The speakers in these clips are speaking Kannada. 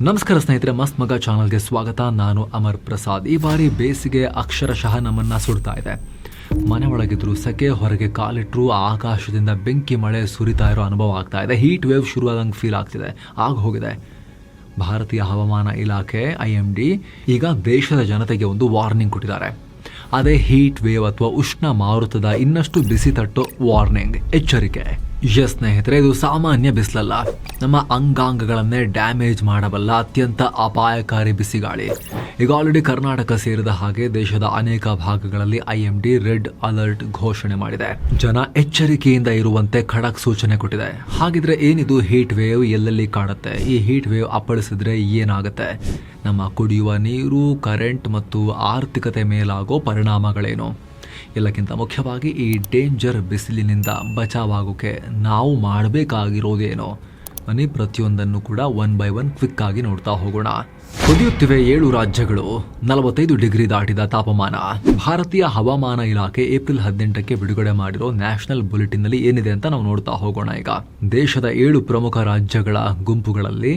ನಮಸ್ಕಾರ ಸ್ನೇಹಿತರೆ, ಮಸ್ತ್ ಮಗ ಚಾನಲ್ಗೆ ಸ್ವಾಗತ. ನಾನು ಅಮರ್ ಪ್ರಸಾದ್. ಈ ಬಾರಿ ಬೇಸಿಗೆ ಅಕ್ಷರಶಃ ನಮ್ಮನ್ನ ಸುಡ್ತಾ ಇದೆ. ಮನೆ ಒಳಗಿದ್ರು ಸೆಕೆ, ಹೊರಗೆ ಕಾಲಿಟ್ರು ಆಕಾಶದಿಂದ ಬೆಂಕಿ ಮಳೆ ಸುರಿತಾ ಇರೋ ಅನುಭವ ಆಗ್ತಾ ಇದೆ. ಹೀಟ್ ವೇವ್ ಶುರುವಾದಂಗೆ ಫೀಲ್ ಆಗ್ತಿದೆ, ಹೋಗಿದೆ. ಭಾರತೀಯ ಹವಾಮಾನ ಇಲಾಖೆ IMD ಈಗ ದೇಶದ ಜನತೆಗೆ ಒಂದು ವಾರ್ನಿಂಗ್ ಕೊಟ್ಟಿದ್ದಾರೆ. ಅದೇ ಹೀಟ್ ವೇವ್ ಅಥವಾ ಉಷ್ಣ ಮಾರುತದ ಇನ್ನಷ್ಟು ಬಿಸಿ ತಟ್ಟೋ ವಾರ್ನಿಂಗ್, ಎಚ್ಚರಿಕೆ. ಸ್ನೇಹಿತರೆ, ಇದು ಸಾಮಾನ್ಯ ಬಿಸಿಲಲ್ಲ, ನಮ್ಮ ಅಂಗಾಂಗಗಳನ್ನೇ ಡ್ಯಾಮೇಜ್ ಮಾಡಬಲ್ಲ ಅತ್ಯಂತ ಅಪಾಯಕಾರಿ ಬಿಸಿಗಾಳಿ. ಈಗ ಆಲ್ರೆಡಿ ಕರ್ನಾಟಕ ಸೇರಿದ ಹಾಗೆ ದೇಶದ ಅನೇಕ ಭಾಗಗಳಲ್ಲಿ IMD ರೆಡ್ ಅಲರ್ಟ್ ಘೋಷಣೆ ಮಾಡಿದೆ. ಜನ ಎಚ್ಚರಿಕೆಯಿಂದ ಇರುವಂತೆ ಖಡಕ್ ಸೂಚನೆ ಕೊಟ್ಟಿದೆ. ಹಾಗಿದ್ರೆ ಏನಿದು ಹೀಟ್ ವೇವ್, ಎಲ್ಲೆಲ್ಲಿ ಕಾಡುತ್ತೆ? ಈ ಹೀಟ್ ವೇವ್ ಅಪ್ಪಳಿಸಿದ್ರೆ ಏನಾಗುತ್ತೆ? ನಮ್ಮ ಕುಡಿಯುವ ನೀರು, ಕರೆಂಟ್ ಮತ್ತು ಆರ್ಥಿಕತೆ ಮೇಲಾಗೋ ಪರಿಣಾಮಗಳೇನು? ಎಲ್ಲಕ್ಕಿಂತ ಮುಖ್ಯವಾಗಿ ಈ ಡೇಂಜರ್ ಬಿಸಿಲಿನಿಂದ ಬಚಾವಾಗೋಕೆ ನಾವು ಮಾಡಬೇಕಾಗಿರೋದೇನೋ? ಬನ್ನಿ ಪ್ರತಿಯೊಂದನ್ನು ಕೂಡ ಒನ್ ಬೈ ಒನ್ ಕ್ವಿಕ್ ಆಗಿ ನೋಡ್ತಾ ಹೋಗೋಣ. ಕುದಿಯುತ್ತಿವೆ 7 ರಾಜ್ಯಗಳು, 45 ಡಿಗ್ರಿ ದಾಟಿದ ತಾಪಮಾನ. ಭಾರತೀಯ ಹವಾಮಾನ ಇಲಾಖೆ ಏಪ್ರಿಲ್ 18ಕ್ಕೆ ಬಿಡುಗಡೆ ಮಾಡಿರೋ ನ್ಯಾಷನಲ್ ಬುಲೆಟಿನ್ ನಲ್ಲಿ ಏನಿದೆ ಅಂತ ನಾವು ನೋಡ್ತಾ ಹೋಗೋಣ. ಈಗ ದೇಶದ 7 ಪ್ರಮುಖ ರಾಜ್ಯಗಳ ಗುಂಪುಗಳಲ್ಲಿ,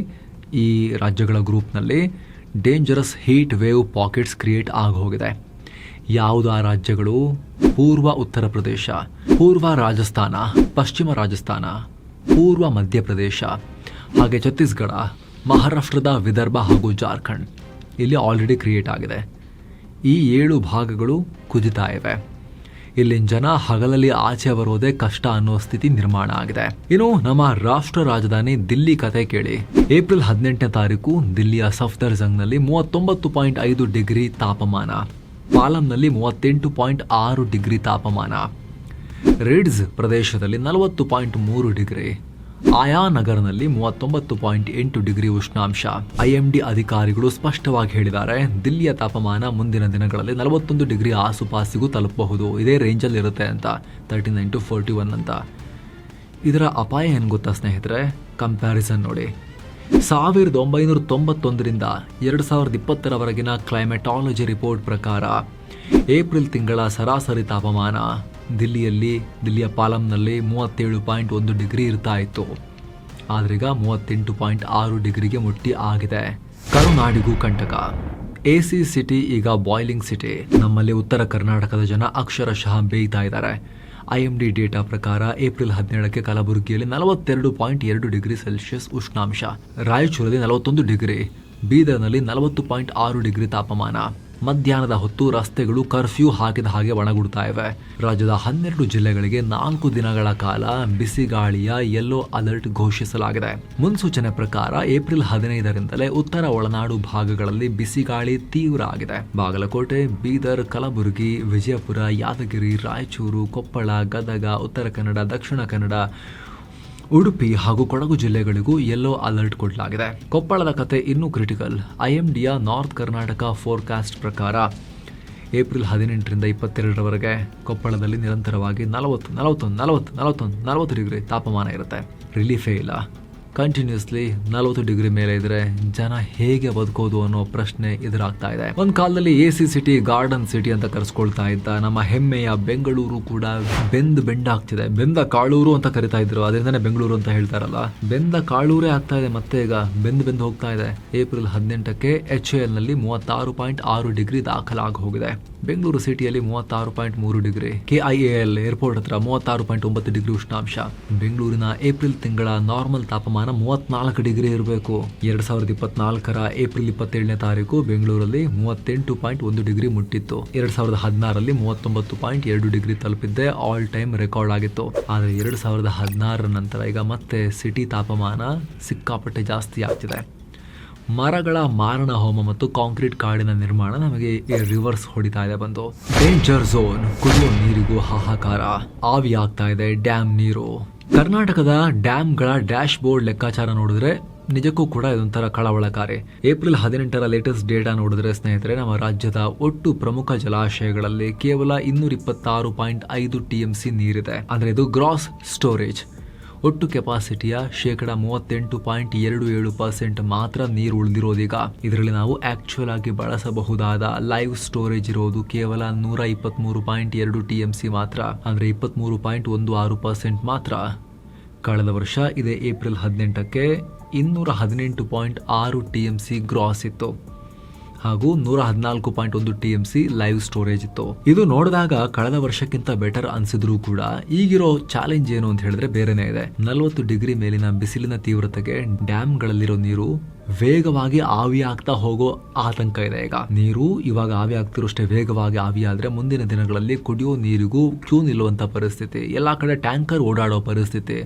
ಈ ರಾಜ್ಯಗಳ ಗ್ರೂಪ್ನಲ್ಲಿ dangerous heat wave pockets create ಆಗೋಗಿದೆ. ಯಾವುದು ಆ ರಾಜ್ಯಗಳು? ಪೂರ್ವ ಉತ್ತರ ಪ್ರದೇಶ, ಪೂರ್ವ ರಾಜಸ್ಥಾನ, ಪಶ್ಚಿಮ ರಾಜಸ್ಥಾನ, ಪೂರ್ವ ಮಧ್ಯಪ್ರದೇಶ, ಹಾಗೆ ಛತ್ತೀಸ್ಗಢ, ಮಹಾರಾಷ್ಟ್ರದ ವಿದರ್ಭ ಹಾಗೂ ಜಾರ್ಖಂಡ್. ಇಲ್ಲಿ ಆಲ್ರೆಡಿ ಕ್ರಿಯೇಟ್ ಆಗಿದೆ. ಈ 7 ಭಾಗಗಳು ಕುದಿತಾ ಇವೆ. ಇಲ್ಲಿನ ಜನ ಹಗಲಲ್ಲಿ ಆಚೆ ಬರೋದೇ ಕಷ್ಟ ಅನ್ನೋ ಸ್ಥಿತಿ ನಿರ್ಮಾಣ ಆಗಿದೆ. ಇನ್ನು ನಮ್ಮ ರಾಷ್ಟ್ರ ರಾಜಧಾನಿ ದಿಲ್ಲಿ ಕತೆ ಕೇಳಿ. ಏಪ್ರಿಲ್ 18ನೇ ತಾರೀಕು ದಿಲ್ಲಿಯ ಸಫ್ದರ್ಜಂಗ್ನಲ್ಲಿ 39.5 ಡಿಗ್ರಿ ತಾಪಮಾನ, ಪಾಲಂನಲ್ಲಿ 38.6 ಡಿಗ್ರಿ ತಾಪಮಾನ, ರಿಡ್ಸ್ ಪ್ರದೇಶದಲ್ಲಿ 40.3 ಡಿಗ್ರಿ, ಆಯಾ ನಗರನಲ್ಲಿ 39.8 ಡಿಗ್ರಿ ಉಷ್ಣಾಂಶ. IMD ಅಧಿಕಾರಿಗಳು ಸ್ಪಷ್ಟವಾಗಿ ಹೇಳಿದ್ದಾರೆ, ದಿಲ್ಲಿಯ ತಾಪಮಾನ ಮುಂದಿನ ದಿನಗಳಲ್ಲಿ 41 ಡಿಗ್ರಿ ಆಸುಪಾಸಿಗೂ ತಲುಪಬಹುದು. ಇದೇ ರೇಂಜಲ್ಲಿ ಇರುತ್ತೆ ಅಂತ, 39 to 41 ಅಂತ. ಇದರ ಅಪಾಯ ಏನು ಗೊತ್ತಾ ಸ್ನೇಹಿತರೆ? ಕಂಪ್ಯಾರಿಸನ್ ನೋಡಿ. 1991ರಿಂದ 2020ರವರೆಗಿನ ಕ್ಲೈಮೆಟಾಲಜಿ ರಿಪೋರ್ಟ್ ಪ್ರಕಾರ ಏಪ್ರಿಲ್ ತಿಂಗಳ ಸರಾಸರಿ ತಾಪಮಾನ ದಿಲ್ಲಿಯ ಪಾಲಂನಲ್ಲಿ 37.1 ಡಿಗ್ರಿ ಇರ್ತಾ ಇತ್ತು. ಆದ್ರೀಗ 38.6 ಡಿಗ್ರಿಗೆ ಮುಟ್ಟಿ ಆಗಿದೆ. ಕರುನಾಡಿಗೂ ಕಂಟಕ. AC ಸಿಟಿ ಈಗ ಬಾಯ್ಲಿಂಗ್ ಸಿಟಿ. ನಮ್ಮಲ್ಲಿ ಉತ್ತರ ಕರ್ನಾಟಕದ ಜನ ಅಕ್ಷರಶಃ ಬೇಯ್ತಾ ಇದ್ದಾರೆ. IMD ಡೇಟಾ ಪ್ರಕಾರ ಏಪ್ರಿಲ್ 17ಕ್ಕೆ ಕಲಬುರಗಿಯಲ್ಲಿ 42.2 ಡಿಗ್ರಿ ಸೆಲ್ಸಿಯಸ್ ಉಷ್ಣಾಂಶ, ರಾಯಚೂರಲ್ಲಿ 41 ಡಿಗ್ರಿ, ಬೀದರ್ನಲ್ಲಿ 40.6 ಡಿಗ್ರಿ ತಾಪಮಾನ. ಮಧ್ಯಾಹ್ನದ ಹೊತ್ತು ರಸ್ತೆಗಳು ಕರ್ಫ್ಯೂ ಹಾಕಿದ ಹಾಗೆ ಒಣಗುಡ್ತಾ ಇವೆ. ರಾಜ್ಯದ 12 ಜಿಲ್ಲೆಗಳಿಗೆ 4 ದಿನಗಳ ಕಾಲ ಬಿಸಿಗಾಳಿಯ ಯೆಲ್ಲೋ ಅಲರ್ಟ್ ಘೋಷಿಸಲಾಗಿದೆ. ಮುನ್ಸೂಚನೆ ಪ್ರಕಾರ ಏಪ್ರಿಲ್ 15ರಿಂದಲೇ ಉತ್ತರ ಒಳನಾಡು ಭಾಗಗಳಲ್ಲಿ ಬಿಸಿಗಾಳಿ ತೀವ್ರ ಆಗಿದೆ. ಬಾಗಲಕೋಟೆ, ಬೀದರ್, ಕಲಬುರಗಿ, ವಿಜಯಪುರ, ಯಾದಗಿರಿ, ರಾಯಚೂರು, ಕೊಪ್ಪಳ, ಗದಗ, ಉತ್ತರ ಕನ್ನಡ, ದಕ್ಷಿಣ ಕನ್ನಡ, ಉಡುಪಿ ಹಾಗೂ ಕೊಡಗು ಜಿಲ್ಲೆಗಳಿಗೂ ಯೆಲ್ಲೋ ಅಲರ್ಟ್ ಕೊಡಲಾಗಿದೆ. ಕೊಪ್ಪಳದ ಕತೆ ಇನ್ನೂ ಕ್ರಿಟಿಕಲ್. IMDಯ ನಾರ್ತ್ ಕರ್ನಾಟಕ ಫೋರ್ಕಾಸ್ಟ್ ಪ್ರಕಾರ ಏಪ್ರಿಲ್ 18ರಿಂದ 22ರವರೆಗೆ ಕೊಪ್ಪಳದಲ್ಲಿ ನಿರಂತರವಾಗಿ 40 ಡಿಗ್ರಿ ತಾಪಮಾನ ಇರುತ್ತೆ. ರಿಲೀಫೇ ಇಲ್ಲ. ಕಂಟಿನ್ಯೂಸ್ಲಿ 40 ಡಿಗ್ರಿ ಮೇಲೆ ಇದ್ರೆ ಜನ ಹೇಗೆ ಬದುಕೋದು ಅನ್ನೋ ಪ್ರಶ್ನೆ ಎದುರಾಗ್ತಾ ಇದೆ. ಒಂದ್ ಕಾಲದಲ್ಲಿ AC ಸಿಟಿ, ಗಾರ್ಡನ್ ಸಿಟಿ ಅಂತ ಕರೆಸ್ಕೊಳ್ತಾ ಇದ್ದ ನಮ್ಮ ಹೆಮ್ಮೆಯ ಬೆಂಗಳೂರು ಕೂಡ ಬೆಂದಾಗ್ತಿದೆ. ಬೆಂದ ಕಾಳೂರು ಅಂತ ಕರಿತಾ ಇದ್ರು, ಅದರಿಂದನೇ ಬೆಂಗಳೂರು ಅಂತ ಹೇಳ್ತಾರಲ್ಲ. ಬೆಂದ ಕಾಳೂರೇ ಆಗ್ತಾ ಇದೆ. ಮತ್ತೆ ಈಗ ಬೆಂದು ಹೋಗ್ತಾ ಇದೆ. ಏಪ್ರಿಲ್ 18ಕ್ಕೆ HAL ನಲ್ಲಿ 36.6 ಡಿಗ್ರಿ ದಾಖಲಾಗಿ ಹೋಗಿದೆ. ಬೆಂಗಳೂರು ಸಿಟಿಯಲ್ಲಿ 36.3 ಡಿಗ್ರಿ, KIAL ಏರ್ಪೋರ್ಟ್ ಹತ್ರ 36.9 ಡಿಗ್ರಿ ಉಷ್ಣಾಂಶ. ಬೆಂಗಳೂರಿನ ಏಪ್ರಿಲ್ ತಿಂಗಳ ನಾರ್ಮಲ್ ತಾಪಮಾನ 34 ಡಿಗ್ರಿ ಇರಬೇಕು. 2024ರ ಏಪ್ರಿಲ್ 27ನೇ ತಾರೀಕು ಬೆಂಗಳೂರಲ್ಲಿ 38.1 ಡಿಗ್ರಿ ಮುಟ್ಟಿತ್ತು. 2016ರಲ್ಲಿ 39.2 ಡಿಗ್ರಿ ತಲುಪಿದ್ದೆ ಆಲ್ ಟೈಮ್ ರೆಕಾರ್ಡ್ ಆಗಿತ್ತು. ಆದರೆ 2016ರ ನಂತರ ಈಗ ಮತ್ತೆ ಸಿಟಿ ತಾಪಮಾನ ಸಿಕ್ಕಾಪಟ್ಟೆ ಜಾಸ್ತಿ ಆಗ್ತಿದೆ. ಮರಗಳ ಮಾರಣ ಹೋಮ ಮತ್ತು ಕಾಂಕ್ರೀಟ್ ಕಾಡಿನ ನಿರ್ಮಾಣ ನಮಗೆ ರಿವರ್ಸ್ ಹೊಡಿತಾ ಇದೆ ಬಂದು. Danger zone. ಕುಡಿಯೋ ನೀರಿಗೂ ಹಾಹಾಕಾರ. ಆವಿ ಆಗ್ತಾ ಇದೆ ಡ್ಯಾಮ್ ನೀರು. ಕರ್ನಾಟಕದ ಡ್ಯಾಮ್ಗಳ ಡ್ಯಾಶ್ ಬೋರ್ಡ್ ಲೆಕ್ಕಾಚಾರ ನೋಡಿದ್ರೆ ನಿಜಕ್ಕೂ ಕೂಡ ಇದೊಂಥರ ಕಳವಳಕಾರಿ. ಏಪ್ರಿಲ್ 18ರ ಲೇಟೆಸ್ಟ್ ಡೇಟಾ ನೋಡಿದ್ರೆ ಸ್ನೇಹಿತರೆ, ನಮ್ಮ ರಾಜ್ಯದ ಒಟ್ಟು ಪ್ರಮುಖ ಜಲಾಶಯಗಳಲ್ಲಿ ಕೇವಲ 226.5 TMC ನೀರಿದೆ. ಅಂದ್ರೆ ಇದು ಗ್ರಾಸ್ ಸ್ಟೋರೇಜ್. ಒಟ್ಟು ಕೆಪಾಸಿಟಿಯ 38.27% ಮಾತ್ರ ನೀರು ಉಳಿದಿರೋದೀಗ. ಇದರಲ್ಲಿ ನಾವು ಆಕ್ಚುಯಲ್ ಆಗಿ ಬಳಸಬಹುದಾದ ಲೈವ್ ಸ್ಟೋರೇಜ್ ಇರೋದು ಕೇವಲ 123.2 TMC ಮಾತ್ರ. ಅಂದ್ರೆ 23.16% ಮಾತ್ರ. ಕಳೆದ ವರ್ಷ ಇದೇ ಏಪ್ರಿಲ್ 18ಕ್ಕೆ 218.6 TMC ಗ್ರಾಸ್ ಇತ್ತು ಹಾಗೂ 114.1 TMC ಲೈವ್ ಸ್ಟೋರೇಜ್ ಇತ್ತು. ಇದು ನೋಡಿದಾಗ ಕಳೆದ ವರ್ಷಕ್ಕಿಂತ ಬೆಟರ್ ಅನ್ಸಿದ್ರು ಕೂಡ ಈಗಿರೋ ಚಾಲೆಂಜ್ ಏನು ಅಂತ ಹೇಳಿದ್ರೆ ಬೇರೆನೇ ಇದೆ. 40 ಡಿಗ್ರಿ ಮೇಲಿನ ಬಿಸಿಲಿನ ತೀವ್ರತೆಗೆ ಡ್ಯಾಮ್ಗಳಲ್ಲಿರೋ ನೀರು ವೇಗವಾಗಿ ಆವಿಯಾಗ್ತಾ ಹೋಗೋ ಆತಂಕ ಇದೆ. ಈಗ ನೀರು ಇವಾಗ ಆವಿ ಆಗ್ತಿರೋಷ್ಟೇ ವೇಗವಾಗಿ ಆವಿ ಆದ್ರೆ ಮುಂದಿನ ದಿನಗಳಲ್ಲಿ ಕುಡಿಯೋ ನೀರಿಗೂ ಕ್ಯೂ ನಿಲ್ಲುವಂತ ಪರಿಸ್ಥಿತಿ, ಎಲ್ಲಾ ಕಡೆ ಟ್ಯಾಂಕರ್ ಓಡಾಡೋ ಪರಿಸ್ಥಿತಿ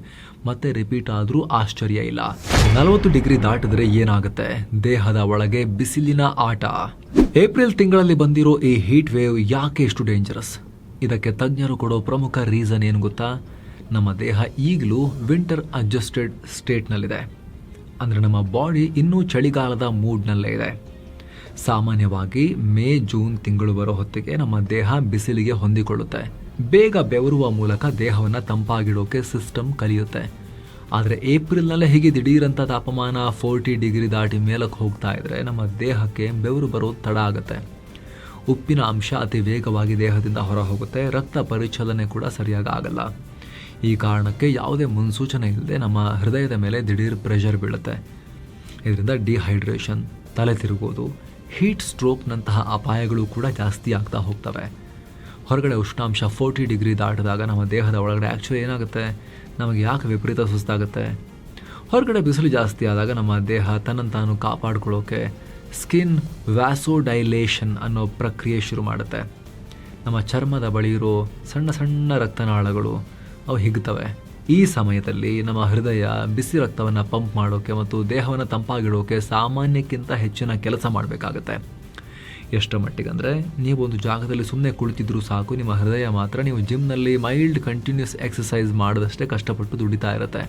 ಮತ್ತೆ ರಿಪೀಟ್ ಆದ್ರೂ ಆಶ್ಚರ್ಯ ಇಲ್ಲ. 40 ಡಿಗ್ರಿ ದಾಟಿದ್ರೆ ಏನಾಗುತ್ತೆ? ದೇಹದ ಒಳಗೆ ಬಿಸಿಲಿನ ಆಟ. ಏಪ್ರಿಲ್ ತಿಂಗಳಲ್ಲಿ ಬಂದಿರೋ ಈ ಹೀಟ್ ವೇವ್ ಯಾಕೆ ಇಷ್ಟು ಡೇಂಜರಸ್? ಇದಕ್ಕೆ ತಜ್ಞರು ಕೊಡೋ ಪ್ರಮುಖ ರೀಸನ್ ಏನು ಗೊತ್ತಾ? ನಮ್ಮ ದೇಹ ಈಗಲೂ ವಿಂಟರ್ ಅಡ್ಜಸ್ಟೆಡ್ ಸ್ಟೇಟ್ನಲ್ಲಿದೆ. ಅಂದರೆ ನಮ್ಮ ಬಾಡಿ ಇನ್ನೂ ಚಳಿಗಾಲದ ಮೂಡ್ನಲ್ಲೇ ಇದೆ. ಸಾಮಾನ್ಯವಾಗಿ ಮೇ ಜೂನ್ ತಿಂಗಳು ಬರೋ ಹೊತ್ತಿಗೆ ನಮ್ಮ ದೇಹ ಬಿಸಿಲಿಗೆ ಹೊಂದಿಕೊಳ್ಳುತ್ತೆ. ಬೇಗ ಬೆವರುವ ಮೂಲಕ ದೇಹವನ್ನು ತಂಪಾಗಿಡೋಕೆ ಸಿಸ್ಟಮ್ ಕಲಿಯುತ್ತೆ. ಆದರೆ ಏಪ್ರಿಲ್ನಲ್ಲೇ ಹೀಗೆ ದಿಢೀರಂತ ತಾಪಮಾನ 40 ಡಿಗ್ರಿ ದಾಟಿ ಮೇಲಕ್ಕೆ ಹೋಗ್ತಾ ಇದ್ರೆ ನಮ್ಮ ದೇಹಕ್ಕೆ ಬೆವರು ಬರೋದು ತಡ ಆಗುತ್ತೆ. ಉಪ್ಪಿನ ಅಂಶ ಅತಿ ವೇಗವಾಗಿ ದೇಹದಿಂದ ಹೊರ ಹೋಗುತ್ತೆ. ರಕ್ತ ಪರಿಚಲನೆ ಕೂಡ ಸರಿಯಾಗಿ ಆಗಲ್ಲ. ಈ ಕಾರಣಕ್ಕೆ ಯಾವುದೇ ಮುನ್ಸೂಚನೆ ಇಲ್ಲದೆ ನಮ್ಮ ಹೃದಯದ ಮೇಲೆ ದಿಢೀರ್ ಪ್ರೆಷರ್ ಬೀಳುತ್ತೆ. ಇದರಿಂದ ಡಿಹೈಡ್ರೇಷನ್, ತಲೆ ತಿರುಗೋದು, ಹೀಟ್ ಸ್ಟ್ರೋಕ್ನಂತಹ ಅಪಾಯಗಳು ಕೂಡ ಜಾಸ್ತಿ ಆಗ್ತಾ ಹೋಗ್ತವೆ. ಹೊರಗಡೆ ಉಷ್ಣಾಂಶ 40 ಡಿಗ್ರಿ ದಾಟಿದಾಗ ನಮ್ಮ ದೇಹದ ಒಳಗಡೆ ಆ್ಯಕ್ಚುಲಿ ಏನಾಗುತ್ತೆ, ನಮಗೆ ಯಾಕೆ ವಿಪರೀತ ಸುಸ್ತಾಗುತ್ತೆ? ಹೊರಗಡೆ ಬಿಸಿಲು ಜಾಸ್ತಿ ಆದಾಗ ನಮ್ಮ ದೇಹ ತನ್ನನ್ನು ತಾನು ಕಾಪಾಡ್ಕೊಳ್ಳೋಕೆ ಸ್ಕಿನ್ ವ್ಯಾಸೋಡೈಲೇಷನ್ ಅನ್ನೋ ಪ್ರಕ್ರಿಯೆ ಶುರು ಮಾಡುತ್ತೆ. ನಮ್ಮ ಚರ್ಮದ ಬಳಿ ಇರೋ ಸಣ್ಣ ಸಣ್ಣ ರಕ್ತನಾಳಗಳು ಅವು ಹಿಗ್ತವೆ. ಈ ಸಮಯದಲ್ಲಿ ನಮ್ಮ ಹೃದಯ ಬಿಸಿ ರಕ್ತವನ್ನು ಪಂಪ್ ಮಾಡೋಕೆ ಮತ್ತು ದೇಹವನ್ನು ತಂಪಾಗಿಡೋಕೆ ಸಾಮಾನ್ಯಕ್ಕಿಂತ ಹೆಚ್ಚಿನ ಕೆಲಸ ಮಾಡಬೇಕಾಗತ್ತೆ. ಎಷ್ಟರ ಮಟ್ಟಿಗೆ ಅಂದರೆ, ನೀವು ಒಂದು ಜಾಗದಲ್ಲಿ ಸುಮ್ಮನೆ ಕುಳಿತಿದ್ರೂ ಸಾಕು, ನಿಮ್ಮ ಹೃದಯ ಮಾತ್ರ ನೀವು ಜಿಮ್ನಲ್ಲಿ ಮೈಲ್ಡ್ ಕಂಟಿನ್ಯೂಸ್ ಎಕ್ಸಸೈಸ್ ಮಾಡಿದಷ್ಟೇ ಕಷ್ಟಪಟ್ಟು ದುಡಿತಾ ಇರುತ್ತೆ.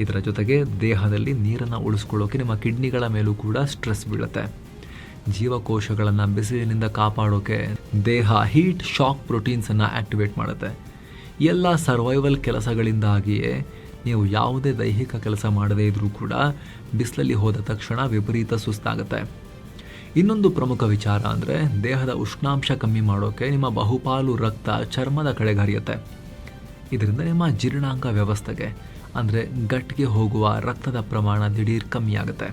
ಇದರ ಜೊತೆಗೆ ದೇಹದಲ್ಲಿ ನೀರನ್ನು ಉಳಿಸ್ಕೊಳ್ಳೋಕೆ ನಿಮ್ಮ ಕಿಡ್ನಿಗಳ ಮೇಲೂ ಕೂಡ ಸ್ಟ್ರೆಸ್ ಬೀಳುತ್ತೆ. ಜೀವಕೋಶಗಳನ್ನು ಬಿಸಿಲಿನಿಂದ ಕಾಪಾಡೋಕೆ ದೇಹ ಹೀಟ್ ಶಾಕ್ ಪ್ರೋಟೀನ್ಸನ್ನು ಆ್ಯಕ್ಟಿವೇಟ್ ಮಾಡುತ್ತೆ. ಎಲ್ಲ ಸರ್ವೈವಲ್ ಕೆಲಸಗಳಿಂದಾಗಿಯೇ ನೀವು ಯಾವುದೇ ದೈಹಿಕ ಕೆಲಸ ಮಾಡದೇ ಇದ್ರೂ ಕೂಡ ಬಿಸಿಲಲ್ಲಿ ಹೋದ ತಕ್ಷಣ ವಿಪರೀತ ಸುಸ್ತಾಗುತ್ತೆ. ಇನ್ನೊಂದು ಪ್ರಮುಖ ವಿಚಾರ ಅಂದರೆ, ದೇಹದ ಉಷ್ಣಾಂಶ ಕಮ್ಮಿ ಮಾಡೋಕೆ ನಿಮ್ಮ ಬಹುಪಾಲು ರಕ್ತ ಚರ್ಮದ ಕಡೆಗೆ ಹರಿಯುತ್ತೆ. ಇದರಿಂದ ನಿಮ್ಮ ಜೀರ್ಣಾಂಗ ವ್ಯವಸ್ಥೆಗೆ ಅಂದರೆ ಗಟ್ಗೆ ಹೋಗುವ ರಕ್ತದ ಪ್ರಮಾಣ ದಿಢೀರ್ ಕಮ್ಮಿ ಆಗುತ್ತೆ.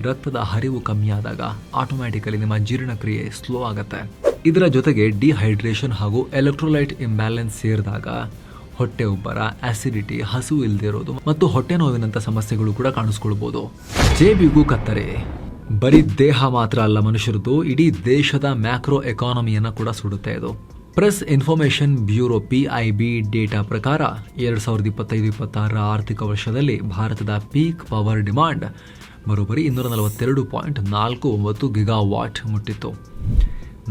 ರಕ್ತದ ಹರಿವು ಕಮ್ಮಿ ಆದಾಗ ಆಟೋಮ್ಯಾಟಿಕಲಿ ನಿಮ್ಮ ಜೀರ್ಣಕ್ರಿಯೆ ಸ್ಲೋ ಆಗುತ್ತೆ. ಇದರ ಜೊತೆಗೆ ಡಿಹೈಡ್ರೇಷನ್ ಹಾಗೂ ಎಲೆಕ್ಟ್ರೋಲೈಟ್ ಇಂಬ್ಯಾಲೆನ್ಸ್ ಸೇರಿದಾಗ ಹೊಟ್ಟೆ ಉಬ್ಬರ, ಆಸಿಡಿಟಿ, ಹಸು ಇಲ್ಲದೆ ಇರೋದು ಮತ್ತು ಹೊಟ್ಟೆ ನೋವಿನಂಥ ಸಮಸ್ಯೆಗಳು ಕೂಡ ಕಾಣಿಸ್ಕೊಳ್ಬೋದು. ಜೇಬಿಗೂ ಕತ್ತರೆ. ಬರೀ ದೇಹ ಮಾತ್ರ ಅಲ್ಲ ಮನುಷ್ಯರದ್ದು, ಇಡೀ ದೇಶದ ಮ್ಯಾಕ್ರೋ ಎಕಾನಮಿಯನ್ನು ಕೂಡ ಸುಡುತ್ತೆ ಇದು. Press information bureau PIB data ಪ್ರಕಾರ 2025-26 ಆರ್ಥಿಕ ವರ್ಷದಲ್ಲಿ ಭಾರತದ ಪೀಕ್ ಪವರ್ ಡಿಮಾಂಡ್ ಬರೋಬ್ಬರಿ 242.49 ಗಿಗಾವಾಟ್ ಮುಟ್ಟಿತ್ತು.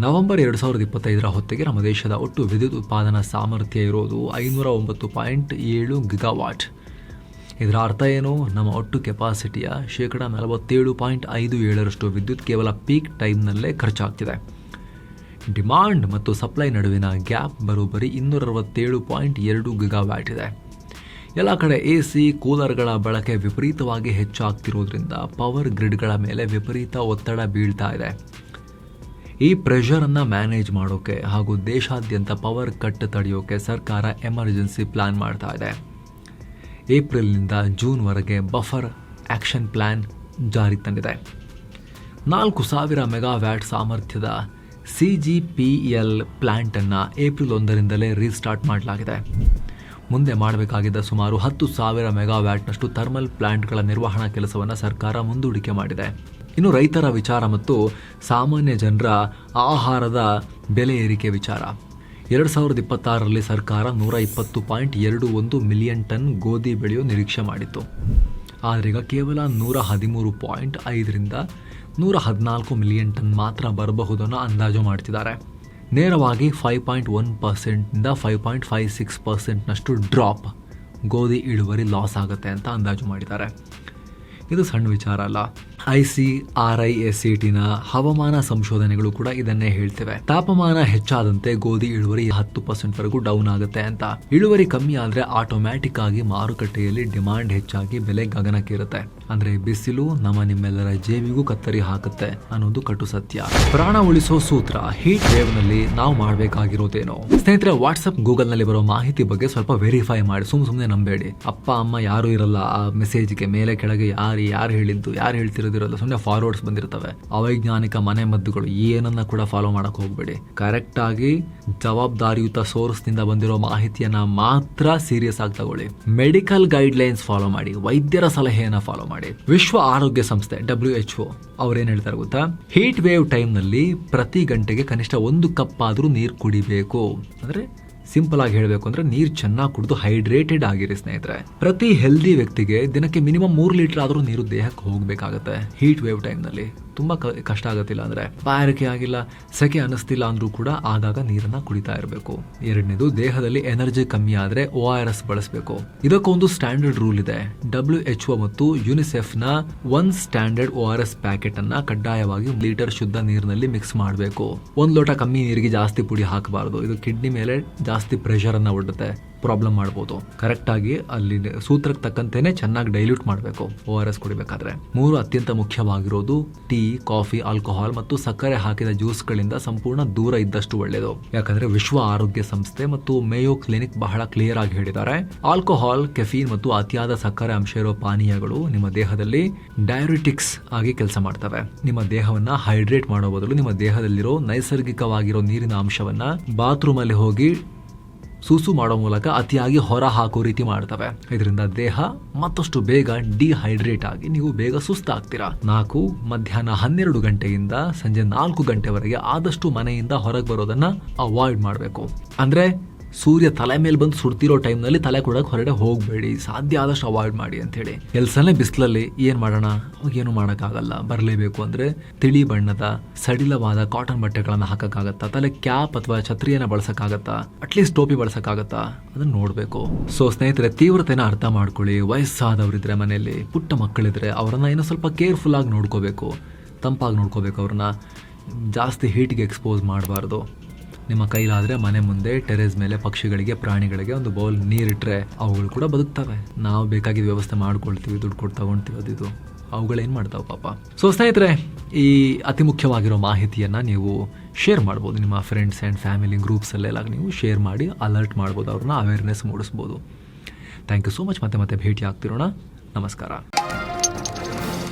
ನವೆಂಬರ್ 2025 ಹೊತ್ತಿಗೆ ನಮ್ಮ ದೇಶದ ಒಟ್ಟು ವಿದ್ಯುತ್ ಉತ್ಪಾದನಾ ಸಾಮರ್ಥ್ಯ ಇರೋದು 509.7 ಗಿಗಾವಾಟ್. ಇದರ ಅರ್ಥ ಏನು? ನಮ್ಮ ಒಟ್ಟು ಕೆಪಾಸಿಟಿಯ 47.57% ವಿದ್ಯುತ್ ಕೇವಲ ಪೀಕ್ ಟೈಮ್ನಲ್ಲೇ ಖರ್ಚಾಗ್ತಿದೆ. ಡಿಮಾಂಡ್ ಮತ್ತು ಸಪ್ಲೈ ನಡುವಿನ ಗ್ಯಾಪ್ ಬರೋಬ್ಬರಿ 267.2 ಗಿಗಾವ್ಯಾಟ್ ಇದೆ. ಎಲ್ಲ ಕಡೆ AC, ಕೂಲರ್ಗಳ ಬಳಕೆ ವಿಪರೀತವಾಗಿ ಹೆಚ್ಚಾಗ್ತಿರೋದ್ರಿಂದ ಪವರ್ ಗ್ರಿಡ್ಗಳ ಮೇಲೆ ವಿಪರೀತ ಒತ್ತಡ ಬೀಳ್ತಾ ಇದೆ. ಈ ಪ್ರೆಷರನ್ನು ಮ್ಯಾನೇಜ್ ಮಾಡೋಕೆ ಹಾಗೂ ದೇಶಾದ್ಯಂತ ಪವರ್ ಕಟ್ ತಡೆಯೋಕೆ ಸರ್ಕಾರ ಎಮರ್ಜೆನ್ಸಿ ಪ್ಲಾನ್ ಮಾಡ್ತಾ ಇದೆ. ಏಪ್ರಿಲ್ನಿಂದ ಜೂನ್ವರೆಗೆ ಬಫರ್ ಆ್ಯಕ್ಷನ್ ಪ್ಲಾನ್ ಜಾರಿ ತಂದಿದೆ. 4,000 ಮೆಗಾವ್ಯಾಟ್ ಸಾಮರ್ಥ್ಯದ CGPL ಪ್ಲಾಂಟನ್ನು ಏಪ್ರಿಲ್ 1ರಿಂದಲೇ ರೀಸ್ಟಾರ್ಟ್ ಮಾಡಲಾಗಿದೆ. ಮುಂದೆ ಮಾಡಬೇಕಾಗಿದ್ದ ಸುಮಾರು 10,000 ಮೆಗಾವ್ಯಾಟ್ನಷ್ಟು ಥರ್ಮಲ್ ಪ್ಲಾಂಟ್ಗಳ ನಿರ್ವಹಣಾ ಕೆಲಸವನ್ನು ಸರ್ಕಾರ ಮುಂದೂಡಿಕೆ ಮಾಡಿದೆ. ಇನ್ನು ರೈತರ ವಿಚಾರ ಮತ್ತು ಸಾಮಾನ್ಯ ಜನರ ಆಹಾರದ ಬೆಲೆ ಏರಿಕೆ ವಿಚಾರ. 2026ರಲ್ಲಿ ಸರ್ಕಾರ 120.21 ಮಿಲಿಯನ್ ಟನ್ ಗೋಧಿ ಬೆಳೆಯೋ ನಿರೀಕ್ಷೆ ಮಾಡಿತ್ತು. ಆದರೆ ಈಗ ಕೇವಲ 113.5ರಿಂದ 114 ಮಿಲಿಯನ್ ಟನ್ ಮಾತ್ರ ಬರಬಹುದನ್ನು ಅಂದಾಜು ಮಾಡ್ತಿದ್ದಾರೆ. ನೇರವಾಗಿ 5.1%ನಿಂದ 5.56%ನಷ್ಟು ಡ್ರಾಪ್ ಗೋಧಿ ಇಳುವರಿ ಲಾಸ್ ಆಗುತ್ತೆ ಅಂತ ಅಂದಾಜು ಮಾಡಿದ್ದಾರೆ. ಇದು ಸಣ್ಣ ವಿಚಾರ ಅಲ್ಲ. ICRISCTನ ಹವಾಮಾನ ಸಂಶೋಧನೆಗಳು ಕೂಡ ಇದನ್ನೇ ಹೇಳ್ತಿವೆ. ತಾಪಮಾನ ಹೆಚ್ಚಾದಂತೆ ಗೋಧಿ ಇಳುವರಿ 10%ವರೆಗೂ ಡೌನ್ ಆಗುತ್ತೆ ಅಂತ. ಇಳುವರಿ ಕಮ್ಮಿ ಆದರೆ ಆಟೋಮ್ಯಾಟಿಕ್ ಆಗಿ ಮಾರುಕಟ್ಟೆಯಲ್ಲಿ ಡಿಮಾಂಡ್ ಹೆಚ್ಚಾಗಿ ಬೆಲೆ ಗಗನಕ್ಕೇರುತ್ತೆ. ಅಂದ್ರೆ ಬಿಸಿಲು ನಿಮ್ಮೆಲ್ಲರ ಜೇಬಿಗೂ ಕತ್ತರಿ ಹಾಕುತ್ತೆ ಅನ್ನೋದು ಕಟು ಸತ್ಯ. ಪ್ರಾಣ ಉಳಿಸೋ ಸೂತ್ರ ಹೀಟ್ ವೇವ್ ನಲ್ಲಿ ನಾವು ಮಾಡಬೇಕಾಗಿರೋದೇನೋ. ಸ್ನೇಹಿತರೆ, ವಾಟ್ಸ್ಆಪ್ ಗೂಗಲ್ ನಲ್ಲಿ ಬರೋ ಮಾಹಿತಿ ಬಗ್ಗೆ ಸ್ವಲ್ಪ ವೆರಿಫೈ ಮಾಡಿ, ಸುಮ್ಮನೆ ನಂಬೇಡಿ. ಅಪ್ಪ ಅಮ್ಮ ಯಾರು ಇರಲ್ಲ ಆ ಮೆಸೇಜ್ಗೆ, ಮೇಲೆ ಕೆಳಗೆ ಯಾರು ಹೇಳಿದ್ದು ಯಾರು ಹೇಳ್ತಿರೋದಿರಲ್ಲ, ಸುಮ್ಮನೆ ಫಾರ್ವರ್ಡ್ಸ್ ಬಂದಿರ್ತವೆ. ಅವೈಜ್ಞಾನಿಕ ಮನೆ ಮದ್ದುಗಳು ಏನನ್ನ ಕೂಡ ಫಾಲೋ ಮಾಡಕ್ ಹೋಗ್ಬೇಡಿ. ಕರೆಕ್ಟ್ ಆಗಿ ಜವಾಬ್ದಾರಿಯುತ ಸೋರ್ಸ್ ನಿಂದ ಬಂದಿರೋ ಮಾಹಿತಿಯನ್ನ ಮಾತ್ರ ಸೀರಿಯಸ್ ಆಗಿ ತಗೊಳ್ಳಿ. ಮೆಡಿಕಲ್ ಗೈಡ್ ಲೈನ್ಸ್ ಫಾಲೋ ಮಾಡಿ, ವೈದ್ಯರ ಸಲಹೆಯನ್ನ ಫಾಲೋ ಮಾಡಿ. ವಿಶ್ವ ಆರೋಗ್ಯ ಸಂಸ್ಥೆ WHO ಅವ್ರೇನ್ ಹೇಳ್ತಾರೆ ಗೊತ್ತಾ, ಹೀಟ್ ವೇವ್ ಟೈಮ್ ನಲ್ಲಿ ಪ್ರತಿ ಗಂಟೆಗೆ ಕನಿಷ್ಠ 1 ಕಪ್ ಆದ್ರೂ ನೀರು ಕುಡಿಬೇಕು. ಅಂದ್ರೆ ಸಿಂಪಲ್ ಆಗಿ ಹೇಳಬೇಕು ಅಂದ್ರೆ ನೀರು ಚೆನ್ನಾಗಿ ಕುಡಿದು ಹೈಡ್ರೇಟೆಡ್ ಆಗಿರಿ ಸ್ನೇಹಿತರೆ. ಪ್ರತಿ ಹೆಲ್ದಿ ವ್ಯಕ್ತಿಗೆ ದಿನಕ್ಕೆ ಮಿನಿಮಮ್ 3 ಲೀಟರ್ ಆದ್ರೂ ನೀರು ದೇಹಕ್ಕೆ ಹೋಗ್ಬೇಕಾಗತ್ತೆ. ಹೀಟ್ ವೇವ್ ಟೈಮ್ ನಲ್ಲಿ ತುಂಬಾ ಕಷ್ಟ ಆಗತ್ತಿಲ್ಲ ಅಂದ್ರೆ, ಬಾಯಾರಿಕೆ ಆಗಿಲ್ಲ, ಸೆಕೆ ಅನ್ನಿಸ್ತಿಲ್ಲ ಅಂದ್ರೂ ಕೂಡ ಆಗಾಗ ನೀರನ್ನ ಕುಡಿತಾ ಇರಬೇಕು. ಎರಡನೇದು, ದೇಹದಲ್ಲಿ ಎನರ್ಜಿ ಕಮ್ಮಿ ಆದ್ರೆ ORS ಬಳಸಬೇಕು. ಇದಕ್ಕೊಂದು ಸ್ಟ್ಯಾಂಡರ್ಡ್ ರೂಲ್ ಇದೆ. WHO ಮತ್ತು ಯುನಿಸೆಫ್ ನ 1 ಸ್ಟ್ಯಾಂಡರ್ಡ್ ORS ಪ್ಯಾಕೆಟ್ ಅನ್ನ ಕಡ್ಡಾಯವಾಗಿ 1 ಲೀಟರ್ ಶುದ್ಧ ನೀರಿನಲ್ಲಿ ಮಿಕ್ಸ್ ಮಾಡಬೇಕು. 1 ಲೋಟ ಕಮ್ಮಿ ನೀರಿಗೆ ಜಾಸ್ತಿ ಪುಡಿ ಹಾಕಬಾರದು. ಇದು ಕಿಡ್ನಿ ಮೇಲೆ ಜಾಸ್ತಿ ಪ್ರೆಷರ್ ಅನ್ನ ಒಡ್ಡುತ್ತೆ, ಪ್ರಾಬ್ಲಮ್ ಮಾಡಬಹುದು. ಕರೆಕ್ಟ್ ಆಗಿ ಅಲ್ಲಿ ಸೂತ್ರಕ್ಕೆ ತಕ್ಕಂತೆನೆ ಚೆನ್ನಾಗಿ ಡೈಲ್ಯೂಟ್ ಮಾಡಬೇಕು ORS ಕುಡಿಬೇಕಾದ್ರೆ. 3 ಅತ್ಯಂತ ಮುಖ್ಯವಾಗಿರೋದು, ಟೀ, ಕಾಫಿ, ಆಲ್ಕೋಹಾಲ್ ಮತ್ತು ಸಕ್ಕರೆ ಹಾಕಿದ ಜ್ಯೂಸ್ಗಳಿಂದ ಸಂಪೂರ್ಣ ದೂರ ಇದ್ದಷ್ಟು ಒಳ್ಳೆಯದು. ಯಾಕಂದ್ರೆ ವಿಶ್ವ ಆರೋಗ್ಯ ಸಂಸ್ಥೆ ಮತ್ತು ಮೇಯೋ ಕ್ಲಿನಿಕ್ ಬಹಳ ಕ್ಲಿಯರ್ ಆಗಿ ಹೇಳಿದ್ದಾರೆ, ಆಲ್ಕೋಹಾಲ್, ಕೆಫೀನ್ ಮತ್ತು ಅತಿಯಾದ ಸಕ್ಕರೆ ಅಂಶ ಇರೋ ಪಾನೀಯಗಳು ನಿಮ್ಮ ದೇಹದಲ್ಲಿ ಡೈಯೂರಿಟಿಕ್ಸ್ ಆಗಿ ಕೆಲಸ ಮಾಡ್ತವೆ. ನಿಮ್ಮ ದೇಹವನ್ನ ಹೈಡ್ರೇಟ್ ಮಾಡೋ ಬದಲು ನಿಮ್ಮ ದೇಹದಲ್ಲಿರೋ ನೈಸರ್ಗಿಕವಾಗಿರೋ ನೀರಿನ ಅಂಶವನ್ನ ಬಾತ್ರೂಮ್ ಅಲ್ಲಿ ಹೋಗಿ ಸೂಸು ಮಾಡೋ ಮೂಲಕ ಅತಿಯಾಗಿ ಹೊರ ಹಾಕೋ ರೀತಿ ಮಾಡ್ತವೆ. ಇದರಿಂದ ದೇಹ ಮತ್ತಷ್ಟು ಬೇಗ ಡಿಹೈಡ್ರೇಟ್ ಆಗಿ ನೀವು ಬೇಗ ಸುಸ್ತಾಗ್ತೀರಾ. 4, ಮಧ್ಯಾಹ್ನ 12 ಗಂಟೆಯಿಂದ ಸಂಜೆ 4 ಗಂಟೆವರೆಗೆ ಆದಷ್ಟು ಮನೆಯಿಂದ ಹೊರಗೆ ಬರೋದನ್ನ ಅವಾಯ್ಡ್ ಮಾಡಬೇಕು. ಅಂದ್ರೆ ಸೂರ್ಯ ತಲೆ ಮೇಲೆ ಬಂದು ಸುಡ್ತಿರೋ ಟೈಮ್ನಲ್ಲಿ ತಲೆ ಕೊಡಕ್ಕೆ ಹೊರಗಡೆ ಹೋಗಬೇಡಿ, ಸಾಧ್ಯ ಆದಷ್ಟು ಅವಾಯ್ಡ್ ಮಾಡಿ ಅಂತ ಹೇಳಿ. ಕೆಲಸನೇ ಬಿಸಿಲಲ್ಲಿ ಏನ್ ಮಾಡೋಣ, ಏನು ಮಾಡೋಕ್ಕಾಗಲ್ಲ. ಬರಲೇಬೇಕು ಅಂದ್ರೆ ತಿಳಿ ಬಣ್ಣದ ಸಡಿಲವಾದ ಕಾಟನ್ ಬಟ್ಟೆಗಳನ್ನ ಹಾಕಕ್ಕಾಗತ್ತಾ, ತಲೆ ಕ್ಯಾಪ್ ಅಥವಾ ಛತ್ರಿಯನ್ನ ಬಳಸಕ್ಕಾಗತ್ತಾ, ಅಟ್ಲೀಸ್ಟ್ ಟೋಪಿ ಬಳಸಕ್ಕಾಗತ್ತಾ, ಅದನ್ನ ನೋಡ್ಬೇಕು. ಸೊ ಸ್ನೇಹಿತರೆ, ತೀವ್ರತೆನ ಅರ್ಥ ಮಾಡ್ಕೊಳ್ಳಿ. ವಯಸ್ಸಾದವರಿದ್ರೆ ಮನೆಯಲ್ಲಿ, ಪುಟ್ಟ ಮಕ್ಕಳಿದ್ರೆ ಅವರನ್ನ ಏನೋ ಸ್ವಲ್ಪ ಕೇರ್ಫುಲ್ ಆಗಿ ನೋಡ್ಕೋಬೇಕು, ತಂಪಾಗಿ ನೋಡ್ಕೋಬೇಕು. ಅವ್ರನ್ನ ಜಾಸ್ತಿ ಹೀಟ್ಗೆ ಎಕ್ಸ್ಪೋಸ್ ಮಾಡಬಾರ್ದು. ನಿಮ್ಮ ಕೈಲಾದ್ರೆ ಮನೆ ಮುಂದೆ ಟೆರೇಸ್ ಮೇಲೆ ಪಕ್ಷಿಗಳಿಗೆ, ಪ್ರಾಣಿಗಳಿಗೆ ಒಂದು ಬೌಲ್ ನೀರಿಟ್ರೆ ಅವುಗಳು ಕೂಡ ಬದುಕ್ತವೆ. ನಾವು ಬೇಕಾಗಿದ್ದ ವ್ಯವಸ್ಥೆ ಮಾಡ್ಕೊಳ್ತೀವಿ, ದುಡ್ಡು ಕೊಟ್ಟು ತಗೊಳ್ತೀವಿ, ಅದಿದು ಅವುಗಳೇನು ಮಾಡ್ತಾವೆ ಪಾಪ. ಸೊ ಸ್ನೇಹಿತರೆ, ಈ ಅತಿ ಮುಖ್ಯವಾಗಿರೋ ಮಾಹಿತಿಯನ್ನು ನೀವು ಶೇರ್ ಮಾಡ್ಬೋದು ನಿಮ್ಮ ಫ್ರೆಂಡ್ಸ್ ಆ್ಯಂಡ್ ಫ್ಯಾಮಿಲಿ ಗ್ರೂಪ್ಸಲ್ಲೆಲ್ಲ ನೀವು ಶೇರ್ ಮಾಡಿ ಅಲರ್ಟ್ ಮಾಡ್ಬೋದು, ಅವ್ರನ್ನ ಅವೇರ್ನೆಸ್ ಮೂಡಿಸ್ಬೋದು. Thank you so much. ಮತ್ತೆ ಭೇಟಿ ಆಗ್ತಿರೋಣ. ನಮಸ್ಕಾರ.